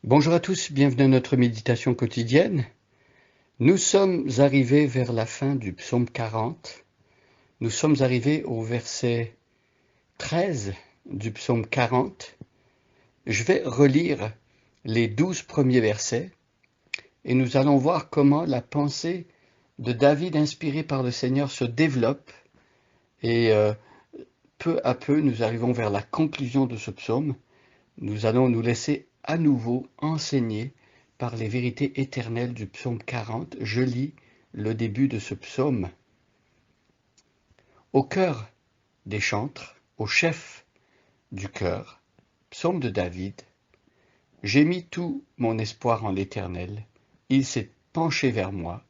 Bonjour à tous, bienvenue à notre méditation quotidienne. Nous sommes arrivés vers la fin du psaume 40. Nous sommes arrivés au verset 13 du psaume 40. Je vais relire les 12 premiers versets et nous allons voir comment la pensée de David inspirée par le Seigneur se développe et peu à peu nous arrivons vers la conclusion de ce psaume. Nous allons nous laisser à nouveau enseigner par les vérités éternelles du psaume 40. Je lis le début de ce psaume. Au cœur des chantres, au chef du chœur, psaume de David, j'ai mis tout mon espoir en l'Éternel. Il s'est penché vers moi,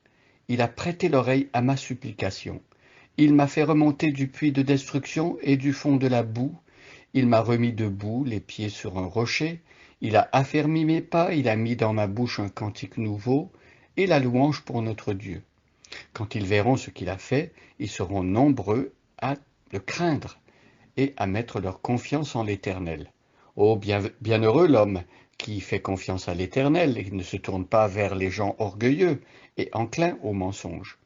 il a prêté l'oreille à ma supplication. Il m'a fait remonter du puits de destruction et du fond de la boue. Il m'a remis debout, les pieds sur un rocher. Il a affermi mes pas, il a mis dans ma bouche un cantique nouveau et la louange pour notre Dieu. Quand ils verront ce qu'il a fait, ils seront nombreux à le craindre et à mettre leur confiance en l'Éternel. Oh, bienheureux l'homme qui fait confiance à l'Éternel et ne se tourne pas vers les gens orgueilleux et enclins au mensonge.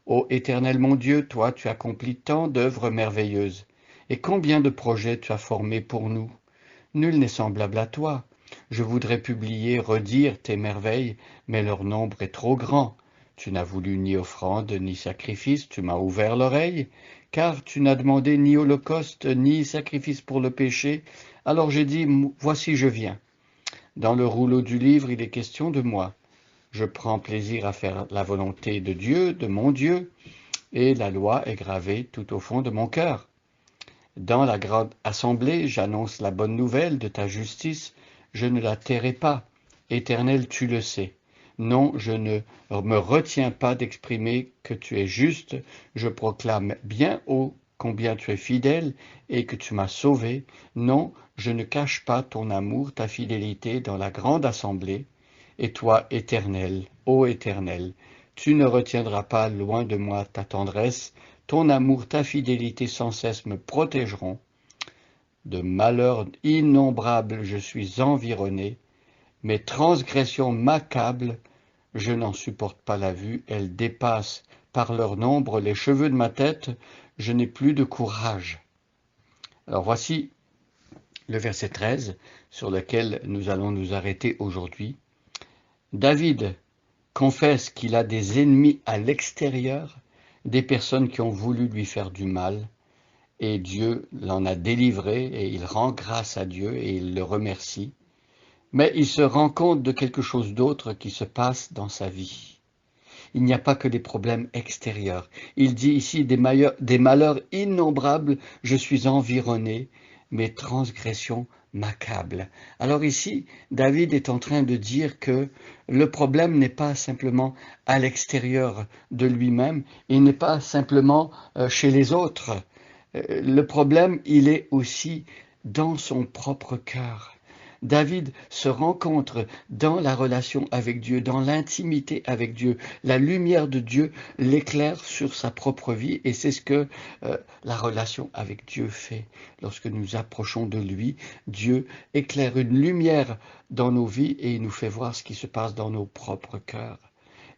Ô Éternel mon Dieu, toi tu accomplis tant d'œuvres merveilleuses, et combien de projets tu as formés pour nous. Nul n'est semblable à toi. Je voudrais publier, redire tes merveilles, mais leur nombre est trop grand. Tu n'as voulu ni offrande, ni sacrifice, tu m'as ouvert l'oreille, car tu n'as demandé ni holocauste, ni sacrifice pour le péché. Alors j'ai dit, voici je viens. Dans le rouleau du livre, il est question de moi. Je prends plaisir à faire la volonté de Dieu, de mon Dieu, et la loi est gravée tout au fond de mon cœur. Dans la grande assemblée, j'annonce la bonne nouvelle de ta justice, je ne la tairai pas. Éternel, tu le sais. Non, je ne me retiens pas d'exprimer que tu es juste, je proclame bien haut combien tu es fidèle et que tu m'as sauvé. Non, je ne cache pas ton amour, ta fidélité dans la grande assemblée. Et toi, Éternel, ô Éternel, tu ne retiendras pas loin de moi ta tendresse, ton amour, ta fidélité sans cesse me protégeront. De malheurs innombrables je suis environné, mes transgressions m'accablent, je n'en supporte pas la vue, elles dépassent par leur nombre les cheveux de ma tête, je n'ai plus de courage. Alors voici le verset 13 sur lequel nous allons nous arrêter aujourd'hui. David confesse qu'il a des ennemis à l'extérieur, des personnes qui ont voulu lui faire du mal, et Dieu l'en a délivré, et il rend grâce à Dieu, et il le remercie. Mais il se rend compte de quelque chose d'autre qui se passe dans sa vie. Il n'y a pas que des problèmes extérieurs. Il dit ici des malheurs innombrables, je suis environné, mes transgressions m'accablent. Alors ici, David est en train de dire que le problème n'est pas simplement à l'extérieur de lui-même, il n'est pas simplement chez les autres. Le problème, il est aussi dans son propre cœur. David se rencontre dans la relation avec Dieu, dans l'intimité avec Dieu. La lumière de Dieu l'éclaire sur sa propre vie et c'est ce que la relation avec Dieu fait. Lorsque nous approchons de lui, Dieu éclaire une lumière dans nos vies et il nous fait voir ce qui se passe dans nos propres cœurs.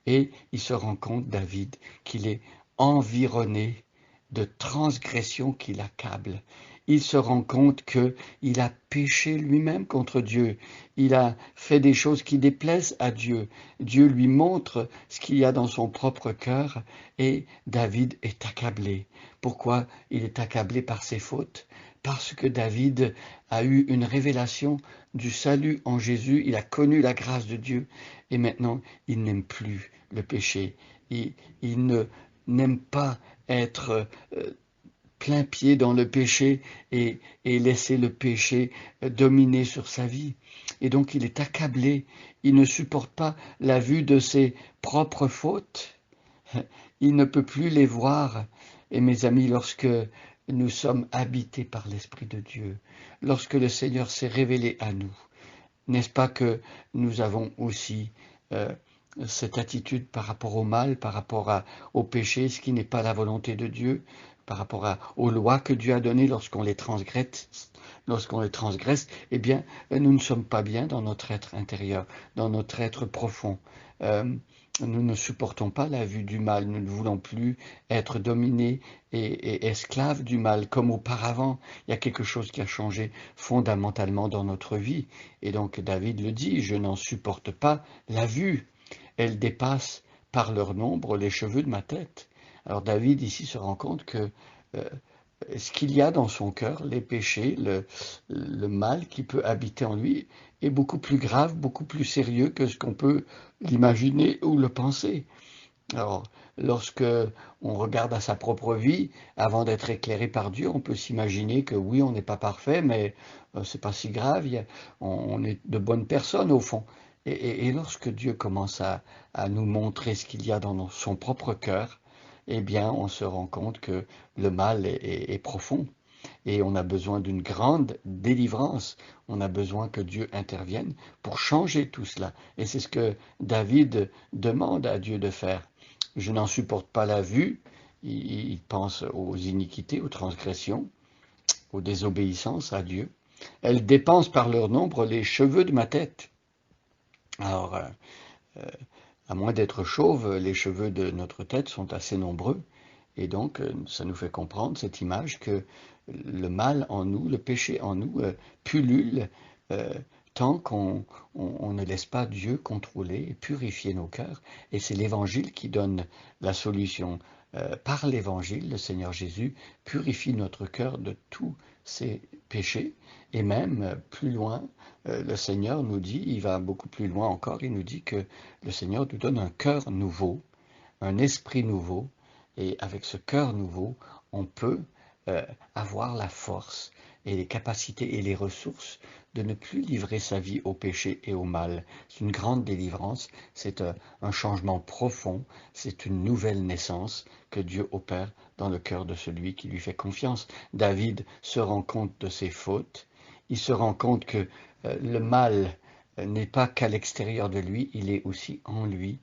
Et il se rend compte, David, qu'il est environné de transgressions qui l'accablent. Il se rend compte qu'il a péché lui-même contre Dieu. Il a fait des choses qui déplaisent à Dieu. Dieu lui montre ce qu'il y a dans son propre cœur et David est accablé. Pourquoi il est accablé par ses fautes? Parce que David a eu une révélation du salut en Jésus. Il a connu la grâce de Dieu et maintenant il n'aime plus le péché. Il n'aime pas être plein pied dans le péché et laisser le péché dominer sur sa vie. Et donc il est accablé, il ne supporte pas la vue de ses propres fautes, il ne peut plus les voir. Et mes amis, lorsque nous sommes habités par l'Esprit de Dieu, lorsque le Seigneur s'est révélé à nous, n'est-ce pas que nous avons aussi cette attitude par rapport au mal, par rapport au péché, ce qui n'est pas la volonté de Dieu? par rapport aux lois que Dieu a données lorsqu'on les transgresse, eh bien, nous ne sommes pas bien dans notre être intérieur, dans notre être profond. Nous ne supportons pas la vue du mal, nous ne voulons plus être dominés et esclaves du mal comme auparavant. Il y a quelque chose qui a changé fondamentalement dans notre vie. Et donc David le dit, je n'en supporte pas la vue. Elle dépasse par leur nombre les cheveux de ma tête. Alors David ici se rend compte que ce qu'il y a dans son cœur, les péchés, le mal qui peut habiter en lui, est beaucoup plus grave, beaucoup plus sérieux que ce qu'on peut l'imaginer ou le penser. Alors, lorsque on regarde à sa propre vie, avant d'être éclairé par Dieu, on peut s'imaginer que oui, on n'est pas parfait, mais c'est pas si grave, on est de bonnes personnes au fond. Et lorsque Dieu commence à nous montrer ce qu'il y a dans son propre cœur, eh bien, on se rend compte que le mal est profond et on a besoin d'une grande délivrance. On a besoin que Dieu intervienne pour changer tout cela. Et c'est ce que David demande à Dieu de faire. Je n'en supporte pas la vue. Il pense aux iniquités, aux transgressions, aux désobéissances à Dieu. Elles dépensent par leur nombre les cheveux de ma tête. Alors, à moins d'être chauve, les cheveux de notre tête sont assez nombreux. Et donc, ça nous fait comprendre cette image que le mal en nous, le péché en nous, pullule euh, tant qu'on ne laisse pas Dieu contrôler et purifier nos cœurs. Et c'est l'Évangile qui donne la solution. Par l'Évangile, le Seigneur Jésus purifie notre cœur de tous ses péchés. Et même plus loin, le Seigneur nous dit, il va beaucoup plus loin encore, il nous dit que le Seigneur nous donne un cœur nouveau, un esprit nouveau, et avec ce cœur nouveau, on peut euh, avoir la force et les capacités et les ressources de ne plus livrer sa vie au péché et au mal. C'est une grande délivrance, c'est un changement profond, c'est une nouvelle naissance que Dieu opère dans le cœur de celui qui lui fait confiance. David se rend compte de ses fautes, il se rend compte que le mal n'est pas qu'à l'extérieur de lui, il est aussi en lui.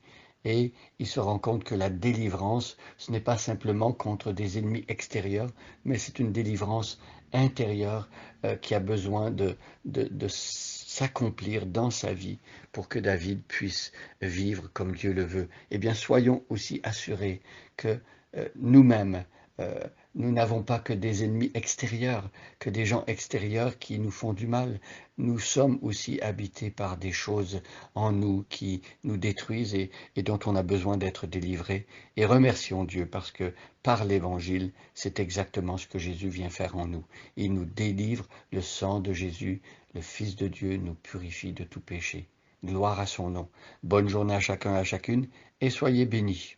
Et il se rend compte que la délivrance, ce n'est pas simplement contre des ennemis extérieurs, mais c'est une délivrance intérieure qui a besoin de s'accomplir dans sa vie pour que David puisse vivre comme Dieu le veut. Eh bien, soyons aussi assurés que nous-mêmes, euh, nous n'avons pas que des ennemis extérieurs, que des gens extérieurs qui nous font du mal. Nous sommes aussi habités par des choses en nous qui nous détruisent et dont on a besoin d'être délivrés. Et remercions Dieu parce que par l'Évangile, c'est exactement ce que Jésus vient faire en nous. Il nous délivre, le sang de Jésus, le Fils de Dieu nous purifie de tout péché. Gloire à son nom. Bonne journée à chacun et à chacune et soyez bénis.